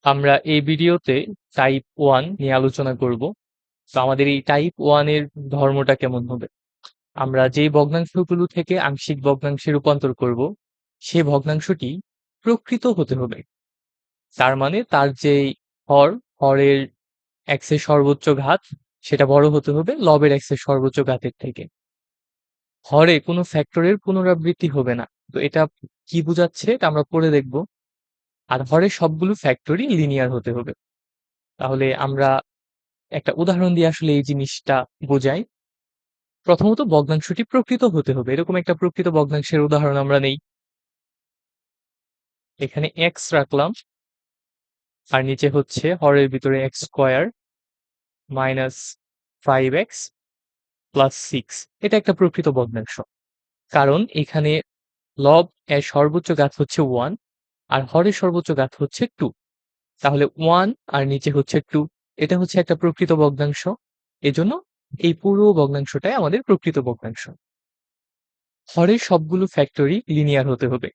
আমরা এই ভিডিওতে টাইপ 1 নিয়ে আলোচনা করব। তো আমাদের এই টাইপ 1 এর ধর্মটা কেমন হবে? আমরা যেই ভগ্নাংশগুলো থেকে আংশিক ভগ্নাংশে রূপান্তর করব, সে ভগ্নাংশটি প্রকৃত হতে হবে। তার মানে তার যেই হর, হরের x এর সর্বোচ্চ ঘাত সেটা বড় হতে হবে লবের x এর সর্বোচ্চ ঘাতের থেকে। হরে কোনো ফ্যাক্টরের পুনরাবৃত্তি হবে না। তো এটা কি বোঝাচ্ছে এটা আমরা পরে দেখব। আর হরের সবগুলো ফ্যাক্টরই লিনিয়ার হতে হবে। তাহলে আমরা একটা উদাহরণ দিয়ে আসলে এই জিনিসটা বোঝাই। প্রথমত ভগ্নাংশটি প্রকৃত হতে হবে। এরকম একটা প্রকৃত ভগ্নাংশের উদাহরণ আমরা নেই। এখানে x রাখলাম আর নিচে হচ্ছে হরের ভিতরে x square minus 5x plus 6। এটা একটা প্রকৃত ভগ্নাংশ। কারণ এখানে লব এর সর্বোচ্চ ঘাত হচ্ছে 1 আর হরের সর্বোচ্চ ঘাত হচ্ছে 2। তাহলে 1 আর নিচে হচ্ছে 2। এটা হচ্ছে একটা প্রকৃত ভগ্নাংশ। এজন্য এই পুরো ভগ্নাংশটাই আমাদের প্রকৃত ভগ্নাংশ। হরের সবগুলো ফ্যাক্টরই লিনিয়ার হতে হবে।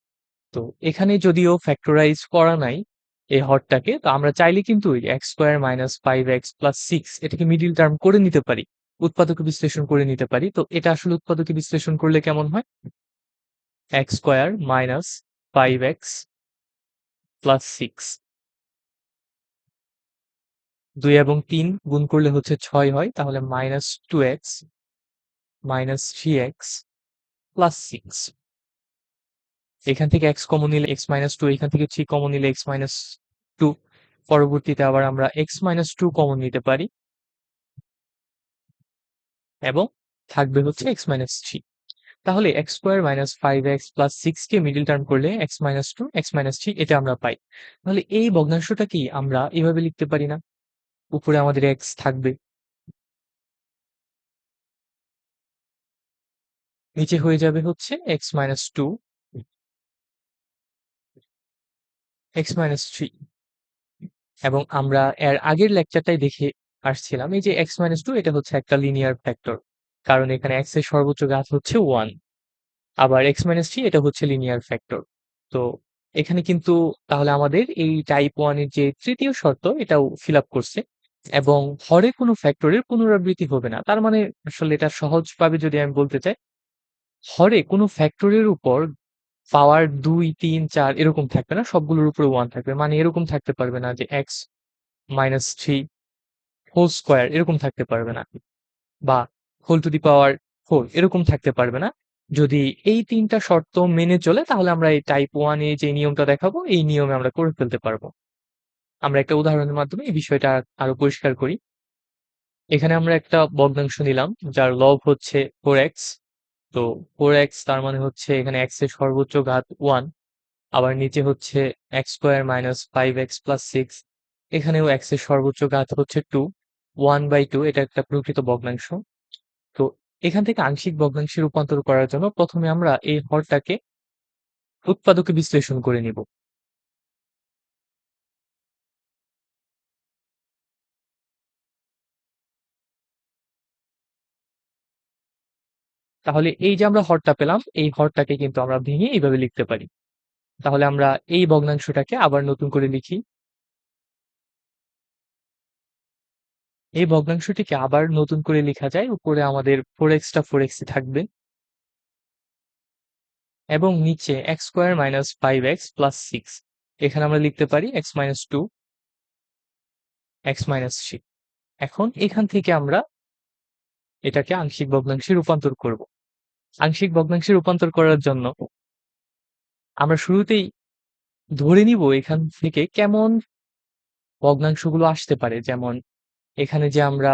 তো এখানে যদিও ফ্যাক্টরাইজ করা নাই এই হরটাকে, তো আমরা চাইলে কিন্তু ওই x square minus 5x plus 6 এটাকে মিডল টার্ম করে নিতে পারি, উৎপাদকে বিশ্লেষণ করে নিতে পারি। তো এটা আসলে উৎপাদকে বিশ্লেষণ করলে কেমন হয়? x square minus 5x plus 6, 2 এবং 3 গুণ করলে হচ্ছে 6 হয়, তাহলে minus 2x minus 3x plus 6। এখান থেকে x কমন নিলে x মাইনাস 2, এখান থেকে 3 কমন নিলে x মাইনাস 2। পরবর্তীতে আবার আমরা x মাইনাস 2 কমন নিতে পারি এবং থাকবে হচ্ছে x মাইনাস 3। তাহলে x square minus 5x plus 6 কে মিডল টার্ম করলে x মাইনাস 2 x মাইনাস 3 এটা আমরা পাই। তাহলে এই ভগ্নাংশটা কি আমরা এভাবে লিখতে পারি না? উপরে আমাদের x থাকবে, নিচে হয়ে যাবে হচ্ছে x মাইনাস 2 x মাইনাস 3। এবং আমরা এর আগের লেকচারটাই দেখে আসছিলাম এই যে x মাইনাস 2 এটা হচ্ছে একটা লিনিয়ার ফ্যাক্টর, কারণ এখানে x এর সর্বোচ্চ ঘাত হচ্ছে 1। আবার x মাইনাস 3 এটা হচ্ছে লিনিয়ার ফ্যাক্টর। তো এখানে কিন্তু তাহলে আমাদের এই টাইপ 1 এর যে তৃতীয় শর্ত এটাও ফিল আপ করছে। এবং হরে কোনো ফ্যাক্টরের পুনরাবৃত্তি হবে না। তার মানে আসলে এটা সহজভাবে যদি আমি বলতে চাই, হরে কোনো ফ্যাক্টরের উপর পাওয়ার 2, 3, 4 এরকম থাকবে না, সবগুলোর উপরে 1 থাকবে। মানে এরকম থাকতে পারবে না যে x মাইনাস 3 হোল স্কয়ার এরকম থাকতে পারবে না, বা হোল টু দি পাওয়ার 4 এরকম থাকতে পারবে না। যদি এই 3টা শর্ত মেনে চলে তাহলে আমরা এই টাইপ 1 এ যে নিয়মটা দেখাবো এই নিয়মে আমরা করে ফেলতে পারবো। আমরা একটা উদাহরণের মাধ্যমে এই বিষয়টা আরো পরিষ্কার করি। এখানে আমরা একটা ভগ্নাংশ নিলাম যার লব হচ্ছে 4x। তো 4x তার মানে হচ্ছে এখানে x এর সর্বোচ্চ ঘাত 1, আবার নিচে হচ্ছে x square minus 5x plus 6। এখানেও x এর সর্বোচ্চ ঘাত হচ্ছে 2, 1/2। এটা একটা প্রকৃত ভগ্নাংশ। তো এখান থেকে আংশিক ভগ্নাংশে রূপান্তর করার জন্য প্রথমে আমরা এই হরটাকে উৎপাদকে বিশ্লেষণ করে নিব। তাহলে এই যে আমরা হরটা পেলাম এই হরটাকে কিন্তু আমরা ভেঙে এইভাবে লিখতে পারি। তাহলে আমরা এই ভগ্নাংশটাকে আবার নতুন করে লিখি। এই ভগ্নাংশটিকে আবার নতুন করে লেখা যায়, উপরে আমাদের 4x টা 4x থাকবে এবং নিচে x square minus 5x plus 6। এখানে আমরা লিখতে পারি x মাইনাস 2 x মাইনাস 3। এখন এখান থেকে আমরা এটাকে আংশিক ভগ্নাংশে রূপান্তর করব। আংশিক ভগ্নাংশে রূপান্তর করার জন্য আমরা শুরুতেই ধরে নিব এখান থেকে কেমন ভগ্নাংশগুলো আসতে পারে। যেমন এখানে যে আমরা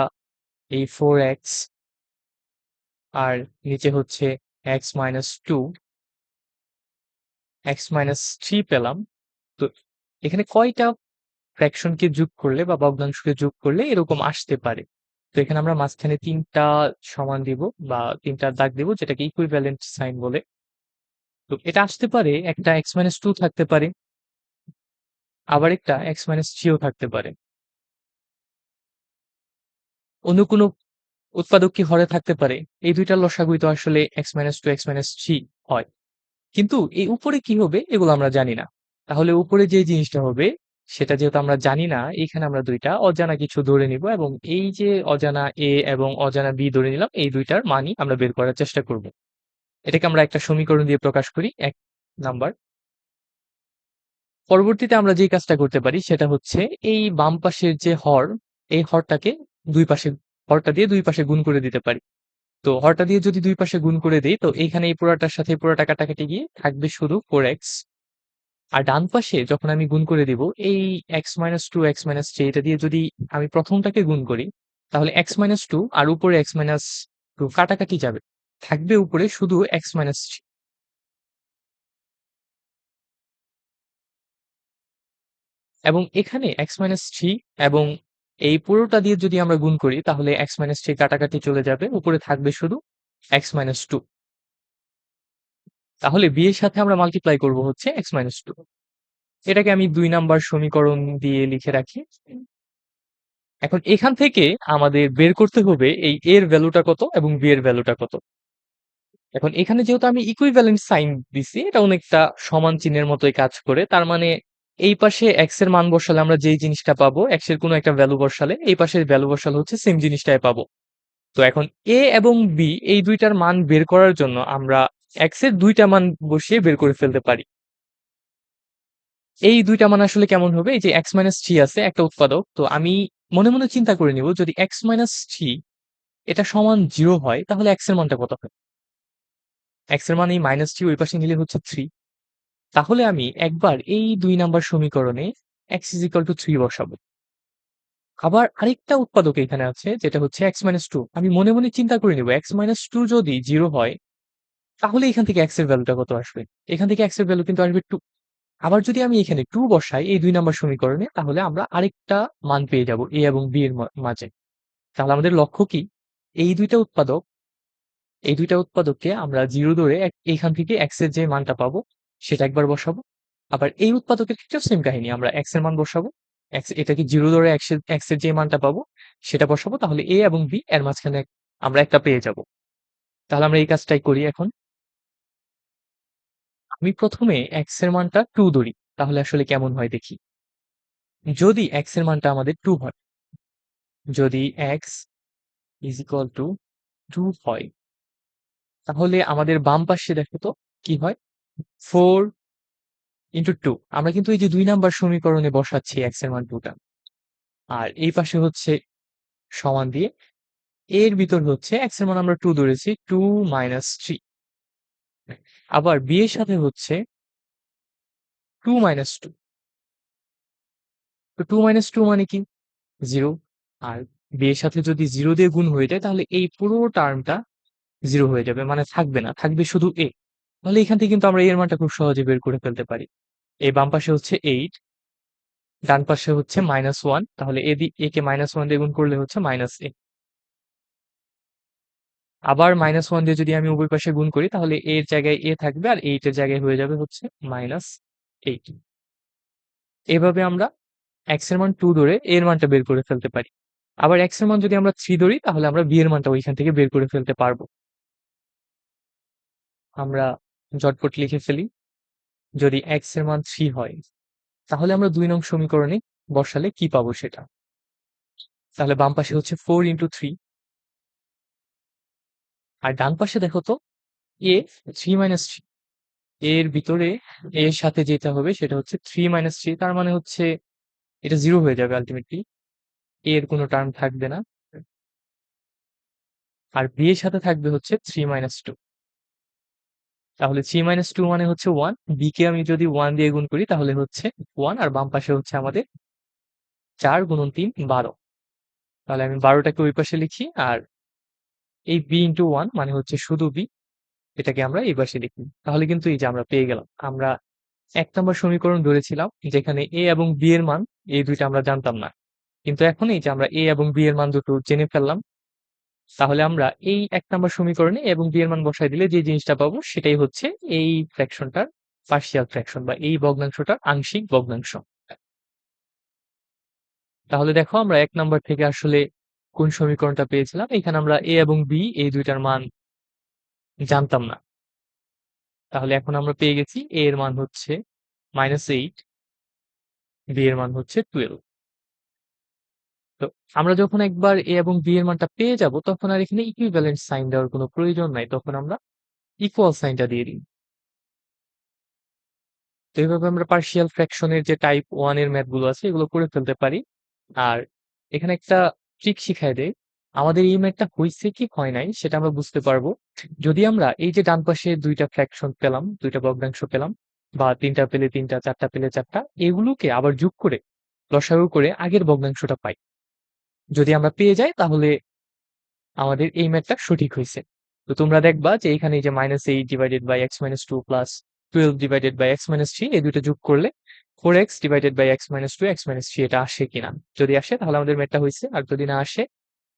এই 4x আর নিচে হচ্ছে x মাইনাস 2 x মাইনাস 3 পেলাম। তো এখানে কয়টা ফ্র্যাকশনকে যোগ করলে বা ভগ্নাংশকে যোগ করলে এরকম আসতে পারে? তো এখানে আমরা মাঝখানে 3টা সমান দিব বা 3টা দাগ দিব, যেটাকে ইকুইভ্যালেন্ট সাইন বলে। তো এটা আসতে পারে, একটা x মাইনাস 2 থাকতে পারে, আবার একটা x মাইনাস 3 ও থাকতে পারে। অন্য কোনো উৎপাদক কি হরে থাকতে পারে? এই দুইটার লসাগুই তো আসলে x মাইনাস 2 x মাইনাস 3 হয়। কিন্তু এই উপরে কি হবে এগুলো আমরা জানি না। তাহলে উপরে যে জিনিসটা হবে সেটা যেহেতু আমরা জানি না, এইখানে আমরা ২ টা অজানা কিছু ধরে নিব এবং এই যে অজানা A এবং অজানা B ধরে নিলাম, এই ২ টার মানই আমরা বের করার চেষ্টা করব। এটাকে আমরা একটা সমীকরণ দিয়ে প্রকাশ করি ১ নাম্বার। পরবর্তীতে আমরা যেই কাজটা করতে পারি সেটা হচ্ছে এই বাম পাশের যে হর, এই হরটাকে ২ পাশে হরটা দিয়ে ২ পাশে গুণ করে দিতে পারি। তো হরটা দিয়ে যদি ২ পাশে গুণ করে দেই, তো এইখানে এই পুরাটার সাথে এই পুরাটা কাটাকাটি গিয়ে থাকবে শুধু 4x। আর ডান পাশে যখন আমি গুণ করে দিব, এই x - 2 x - 3 এটা দিয়ে যদি আমি প্রথমটাকে গুণ করি, তাহলে x - 2 আর উপরে x - 2 কাটাকাটি যাবে। থাকবে উপরে শুধু x - 3 এবং এখানে x - 3 এবং এই পুরোটা দিয়ে যদি আমরা গুণ করি, তাহলে x - 3 কাটাকাটি চলে যাবে। উপরে থাকবে শুধু x - 2। তাহলে b এর সাথে আমরা মাল্টিপ্লাই করব হচ্ছে x - 2। এটাকে আমি ২ নাম্বার সমীকরণ দিয়ে লিখে রাখি। এখন এখান থেকে আমাদের বের করতে হবে এই a এর ভ্যালুটা কত এবং b এর ভ্যালুটা কত। এখন এখানে যেহেতু আমি ইকুইভ্যালেন্ট সাইন দিছি, এটা অনেকটা সমান চিহ্নের মতোই কাজ করে। তার মানে এই পাশে x এর মান বসালে আমরা যেই জিনিসটা পাবো, x এর কোনো একটা ভ্যালু বসালে এই পাশের ভ্যালু বসালে হচ্ছে সেম জিনিসটাই পাবো। তো এখন a এবং b এই ২ টার মান বের করার জন্য আমরা x এর ২ টা মান বসিয়ে বের করে ফেলতে পারি। এই ২ টা মান আসলে কেমন হবে? এই যে x - 3 আছে একটা উৎপাদক। তো আমি মনে, মনে চিন্তা করে নিব যদি x - 3 এটা সমান 0 হয় তাহলে x এর মানটা কত হবে? x এর মান এই -3 ওই পাশে নিলে হচ্ছে 3। তাহলে আমি একবার এই ২ নাম্বার সমীকরণে x = 3 বসাবো। আবার আরেকটা উৎপাদক এখানে আছে যেটা হচ্ছে x - 2। আমি মনে, মনে চিন্তা করে নিব x - 2 যদি 0 হয় তাহলে এখান থেকে x এর ভ্যালুটা কত আসবে? এখান থেকে x এর ভ্যালু কিন্তু আসবে 2। আবার যদি আমি এখানে 2 বসাই এই ২ নাম্বার সমীকরণে তাহলে আমরা আরেকটা মান পেয়ে যাব a এবং b এর মাঝে। তাহলে আমাদের লক্ষ্য কি? এই ২ টা উৎপাদক, এই ২ টা উৎপাদককে আমরা 0 ধরে এইখান থেকে x এর যে মানটা পাবো সেটা একবার বসাবো। আবার এই উৎপাদকের ক্ষেত্রেও সেম কাহিনী। আমরা x এর মান বসাবো। এটাকে 0 ধরে x এর যে মানটা পাবো সেটা বসাবো। তাহলে a এবং b এর মাঝখানে আমরা একটা পেয়ে যাব। তাহলে আমরা এই কাজটাই করি এখন। আমি ১ম এ x এর মানটা 2 ধরি। তাহলে আসলে কেমন হয় দেখি। যদি x এর মানটা আমাদের 2 হয়, যদি x = 2 হয়, তাহলে আমাদের বাম পাশে দেখো তো কি হয়? 4 2 আমরা কিন্তু এই যে ২ নাম্বার সমীকরণে বসাচ্ছি x এর মান 2 টা। আর এই পাশে হচ্ছে সমান দিয়ে এর ভিতর হচ্ছে x এর মান আমরা 2 ধরেছি 2 - 3। আবার b এর সাথে হচ্ছে 2 - 2। তো 2 - 2 মানে কি? 0। আর b এর সাথে যদি 0 দিয়ে গুণ হয়ে যায় তাহলে এই পুরো টার্মটা 0 হয়ে যাবে। মানে থাকবে না। থাকবে শুধু a। তাহলে এখান থেকে কিন্তু আমরা a এর মানটা খুব সহজে বের করে ফেলতে পারি। এই বাম পাশে হচ্ছে 8, ডান পাশে হচ্ছে -1। তাহলে a কে -1 দিয়ে গুণ করলে হচ্ছে -a। আবার -1 দিয়ে যদি আমি উভয় পাশে গুণ করি তাহলে a এর জায়গায় a থাকবে আর 8 এর জায়গায় হয়ে যাবে হচ্ছে -8। এভাবে আমরা x এর মান 2 ধরে a এর মানটা বের করে ফেলতে পারি। আবার x এর মান যদি আমরা 3 ধরি তাহলে আমরা b এর মানটা ওইখান থেকে বের করে ফেলতে পারবো। আমরা ঝটপট লিখে ফেলি। যদি x এর মান 3 হয় তাহলে আমরা ২ নং সমীকরণে বসালে কি পাবো সেটা। তাহলে বাম পাশে হচ্ছে 4 * 3 আর ডান পাশে দেখো তো a 3 - 3 এর ভিতরে এর সাথে যেটা হবে সেটা হচ্ছে 3 - 3 তার মানে হচ্ছে এটা 0 হয়ে যাবে আল্টিমেটলি। a এর কোনো টার্ম থাকবে না। আর b এর সাথে থাকবে হচ্ছে 3 - 2। তাহলে 3 - 2 মানে হচ্ছে 1। b কে আমি যদি 1 দিয়ে গুণ করি তাহলে হচ্ছে 1 আর বাম পাশে হচ্ছে আমাদের 4 × 3 12। তাহলে আমি 12 টাকে ওই পাশে লিখি আর এই b * 1 মানে হচ্ছে শুধু b, এটাকে আমরা এই পাশে লিখি। তাহলে কিন্তু এই যে আমরা পেয়ে গেলাম। আমরা ১ নম্বর সমীকরণ ধরেছিলাম যেখানে a এবং b এর মান এই ২ টা আমরা জানতাম না। কিন্তু এখন এই যে আমরা a এবং b এর মান দুটো জেনে ফেললাম। তাহলে আমরা এই ১ নাম্বার সমীকরণে a এবং b এর মান বসায় দিলে যে জিনিসটা পাবো সেটাই হচ্ছে এই ফ্র্যাকশনটার পার্শিয়াল ফ্র্যাকশন বা এই ভগ্নাংশটার আংশিক ভগ্নাংশ। তাহলে দেখো আমরা ১ নাম্বার থেকে আসলে কোন সমীকরণটা পেয়েছিলাম। এখানে আমরা a এবং b এই ২ টার মান জানতাম না। তাহলে এখন আমরা পেয়ে গেছি a এর মান হচ্ছে -8 b এর মান হচ্ছে 12। তো আমরা যখন একবার a এবং b এর মানটা পেয়ে যাব তখন আর এখানে ইকুইভ্যালেন্ট সাইন দেওয়ার কোনো প্রয়োজন নাই। তখন আমরা ইকুয়াল সাইনটা দিয়ে দিই। তো এইভাবে আমরা পার্শিয়াল ফ্র্যাকশনের যে টাইপ 1 এর ম্যাথ গুলো আছে এগুলো করে ফেলতে পারি। আর এখানে একটা ট্রিক শিখায় দেই। আমাদের এই ম্যাথটা হইছে কি হয় নাই সেটা আমরা বুঝতে পারবো যদি আমরা এই যে ডান পাশে ২ টা ফ্র্যাকশন পেলাম, ২ টা ভগ্নাংশ পেলাম বা ৩ টা পেলে ৩ টা, ৪ টা পেলে ৪ টা, এগুলোকে আবার যোগ করে লসাগু করে আগের ভগ্নাংশটা পাই। যদি আমরা পেয়ে যাই তাহলে আমাদের এই ম্যাথটা সঠিক হইছে। তো তোমরা দেখবা যে এখানে এই যে -8 divided by x - 2 plus 12 divided by x - 3 এই দুইটা যোগ করলে 4x divided by x - 2 x - 3 এটা আসে কিনা। যদি আসে তাহলে আমাদের ম্যাথটা হইছে, আর যদি না আসে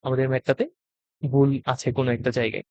আমাদের ম্যাথটাতে ভুল আছে কোনো একটা জায়গায়।